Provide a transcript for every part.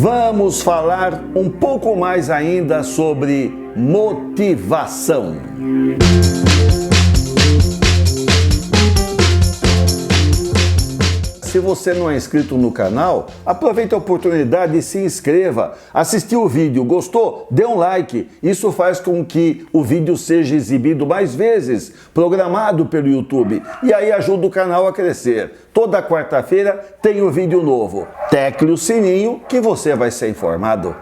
Vamos falar um pouco mais ainda sobre motivação. Se você não é inscrito no canal, aproveite a oportunidade e se inscreva. Assistiu o vídeo, gostou? Dê um like. Isso faz com que o vídeo seja exibido mais vezes, programado pelo YouTube. E aí ajuda o canal a crescer. Toda quarta-feira tem um vídeo novo. Tecle o sininho que você vai ser informado.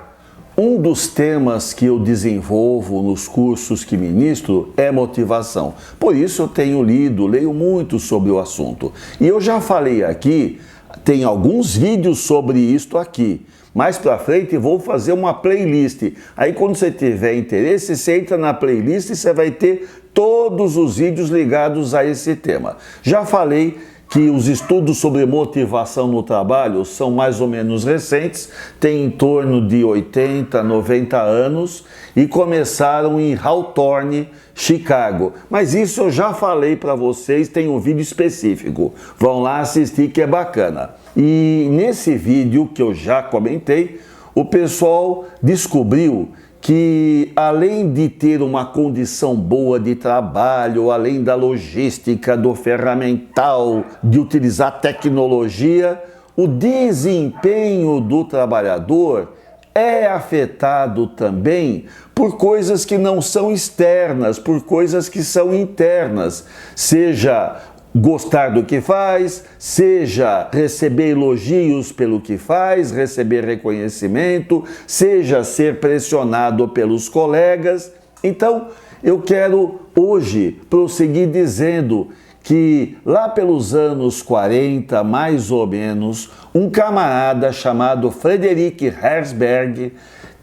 Um dos temas que eu desenvolvo nos cursos que ministro é motivação. Por isso eu tenho leio muito sobre o assunto. E eu já falei aqui, tem alguns vídeos sobre isto aqui. Mais pra frente vou fazer uma playlist. Aí quando você tiver interesse, você entra na playlist e você vai ter todos os vídeos ligados a esse tema. Já falei que os estudos sobre motivação no trabalho são mais ou menos recentes, têm em torno de 80, 90 anos e começaram em Hawthorne, Chicago. Mas isso eu já falei para vocês, tem um vídeo específico. Vão lá assistir que é bacana. E nesse vídeo que eu já comentei, o pessoal descobriu que além de ter uma condição boa de trabalho, além da logística, do ferramental, de utilizar tecnologia, o desempenho do trabalhador é afetado também por coisas que não são externas, por coisas que são internas, seja gostar do que faz, seja receber elogios pelo que faz, receber reconhecimento, seja ser pressionado pelos colegas. Então, eu quero hoje prosseguir dizendo que lá pelos anos 40, mais ou menos, um camarada chamado Frederick Herzberg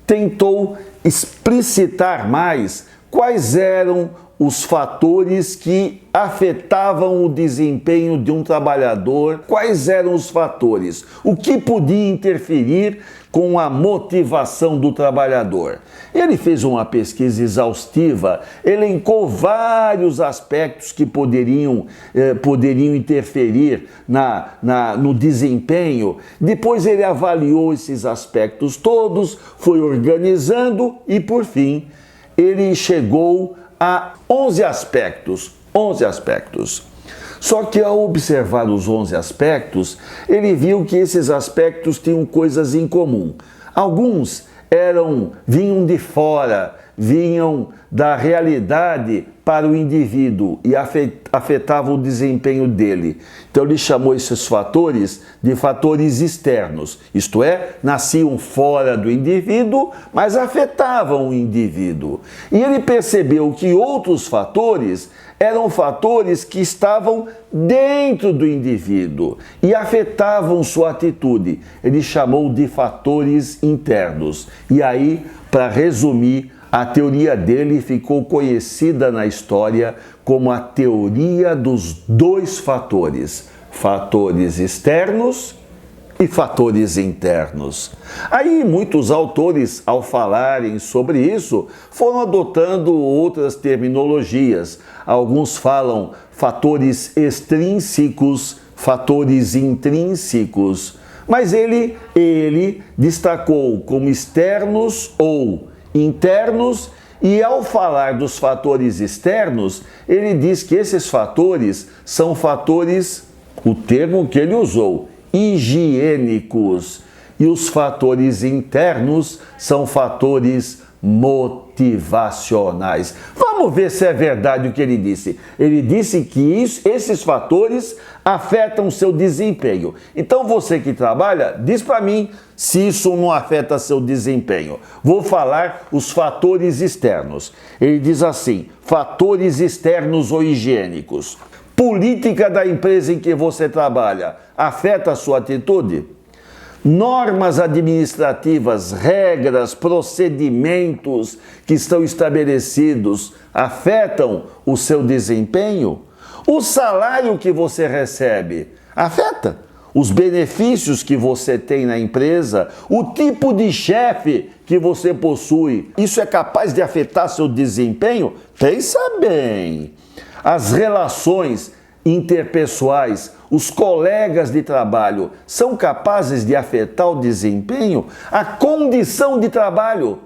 tentou explicitar mais quais eram os fatores que afetavam o desempenho de um trabalhador, quais eram os fatores, o que podia interferir com a motivação do trabalhador. Ele fez uma pesquisa exaustiva, elencou vários aspectos que poderiam interferir no desempenho. Depois ele avaliou esses aspectos todos, foi organizando e, por fim, ele chegou a 11 aspectos. Só que ao observar os 11 aspectos, ele viu que esses aspectos tinham coisas em comum. Alguns vinham de fora, vinham da realidade para o indivíduo e afetavam o desempenho dele. Então ele chamou esses fatores de fatores externos, isto é, nasciam fora do indivíduo, mas afetavam o indivíduo. E ele percebeu que outros fatores eram fatores que estavam dentro do indivíduo e afetavam sua atitude. Ele chamou de fatores internos. E aí, para resumir, a teoria dele ficou conhecida na história como a teoria dos dois fatores, fatores externos e fatores internos. Aí muitos autores, ao falarem sobre isso, foram adotando outras terminologias. Alguns falam fatores extrínsecos, fatores intrínsecos, mas ele destacou como externos ou internos, e ao falar dos fatores externos, ele diz que esses fatores são fatores, o termo que ele usou, higiênicos, e os fatores internos são fatores motivacionais. Vamos ver se é verdade o que ele disse. Ele disse que esses fatores afetam o seu desempenho. Então você que trabalha, diz para mim se isso não afeta seu desempenho. Vou falar os fatores externos. Ele diz assim: fatores externos ou higiênicos. Política da empresa em que você trabalha afeta a sua atitude? Normas administrativas, regras, procedimentos que estão estabelecidos afetam o seu desempenho? O salário que você recebe afeta? Os benefícios que você tem na empresa? O tipo de chefe que você possui? Isso é capaz de afetar seu desempenho? Pensa bem. As relações interpessoais, os colegas de trabalho, são capazes de afetar o desempenho? A condição de trabalho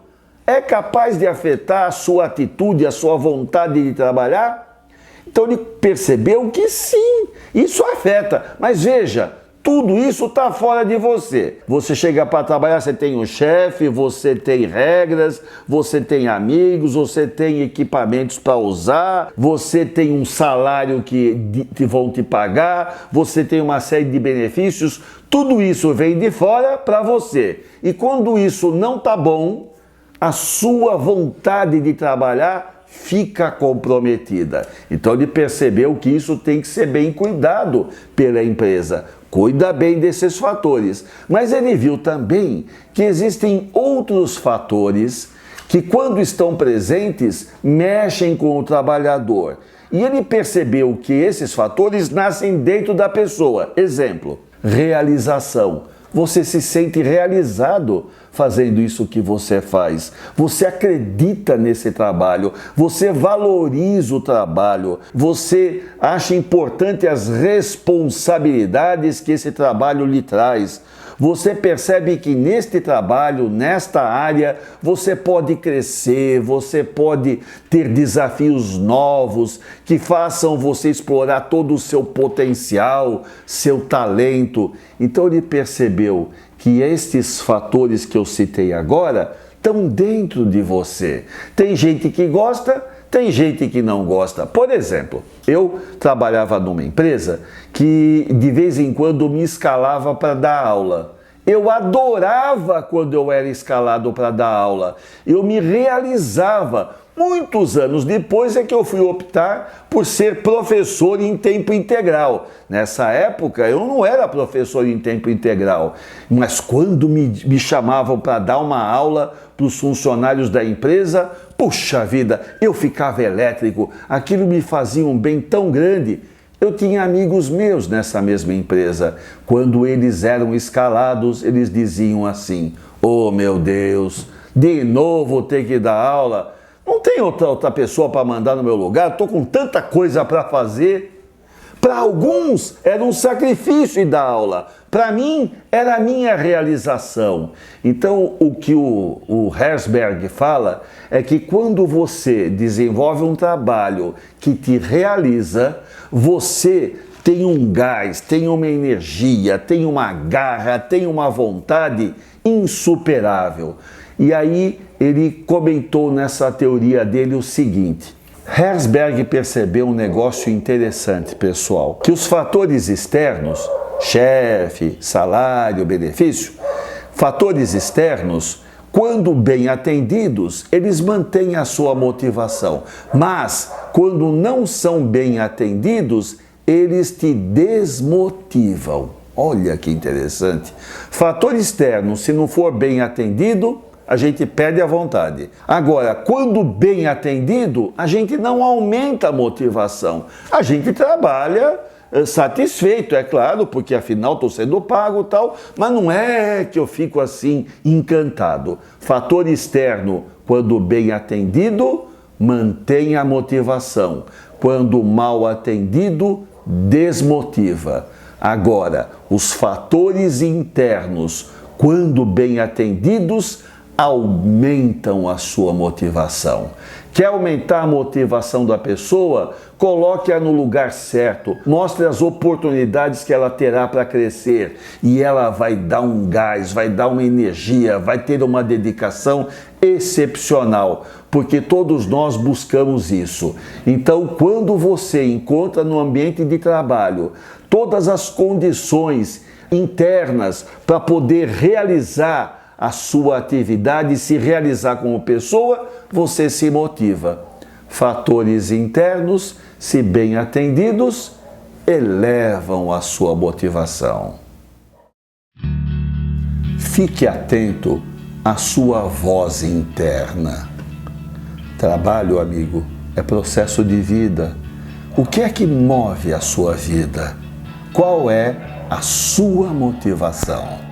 é capaz de afetar a sua atitude, a sua vontade de trabalhar? Então ele percebeu que sim, isso afeta. Mas veja, tudo isso está fora de você. Você chega para trabalhar, você tem um chefe, você tem regras, você tem amigos, você tem equipamentos para usar, você tem um salário que vão te pagar, você tem uma série de benefícios. Tudo isso vem de fora para você. E quando isso não está bom, a sua vontade de trabalhar fica comprometida. Então ele percebeu que isso tem que ser bem cuidado pela empresa. Cuida bem desses fatores. Mas ele viu também que existem outros fatores que, quando estão presentes, mexem com o trabalhador. E ele percebeu que esses fatores nascem dentro da pessoa. Exemplo, realização. Você se sente realizado fazendo isso que você faz. Você acredita nesse trabalho, você valoriza o trabalho, você acha importante as responsabilidades que esse trabalho lhe traz. Você percebe que neste trabalho, nesta área, você pode crescer, você pode ter desafios novos que façam você explorar todo o seu potencial, seu talento. Então ele percebeu que estes fatores que eu citei agora estão dentro de você. Tem gente que gosta, tem gente que não gosta. Por exemplo, eu trabalhava numa empresa que de vez em quando me escalava para dar aula. Eu adorava quando eu era escalado para dar aula. Eu me realizava. Muitos anos depois é que eu fui optar por ser professor em tempo integral. Nessa época eu não era professor em tempo integral, mas quando me chamavam para dar uma aula para os funcionários da empresa, puxa vida, eu ficava elétrico, aquilo me fazia um bem tão grande. Eu tinha amigos meus nessa mesma empresa. Quando eles eram escalados, eles diziam assim: "Oh meu Deus, de novo ter que dar aula? Não tem outra pessoa para mandar no meu lugar? Estou com tanta coisa para fazer." Para alguns era um sacrifício ir dar aula. Para mim era a minha realização. Então o que o Herzberg fala é que quando você desenvolve um trabalho que te realiza, você tem um gás, tem uma energia, tem uma garra, tem uma vontade insuperável. E aí ele comentou nessa teoria dele o seguinte: Herzberg percebeu um negócio interessante, pessoal, que os fatores externos, chefe, salário, benefício, fatores externos, quando bem atendidos, eles mantêm a sua motivação, mas quando não são bem atendidos, eles te desmotivam. Olha que interessante. Fator externo, se não for bem atendido, a gente perde a vontade. Agora, quando bem atendido, a gente não aumenta a motivação. A gente trabalha satisfeito, é claro, porque afinal estou sendo pago e tal, mas não é que eu fico assim encantado. Fator externo, quando bem atendido, mantém a motivação. Quando mal atendido, desmotiva. Agora, os fatores internos, quando bem atendidos, aumentam a sua motivação. Quer aumentar a motivação da pessoa? Coloque-a no lugar certo, mostre as oportunidades que ela terá para crescer e ela vai dar um gás, vai dar uma energia, vai ter uma dedicação excepcional, porque todos nós buscamos isso. Então, quando você encontra no ambiente de trabalho todas as condições internas para poder realizar a sua atividade e se realizar como pessoa, você se motiva. Fatores internos, se bem atendidos, elevam a sua motivação. Fique atento à sua voz interna. Trabalho, amigo, é processo de vida. O que é que move a sua vida? Qual é a sua motivação?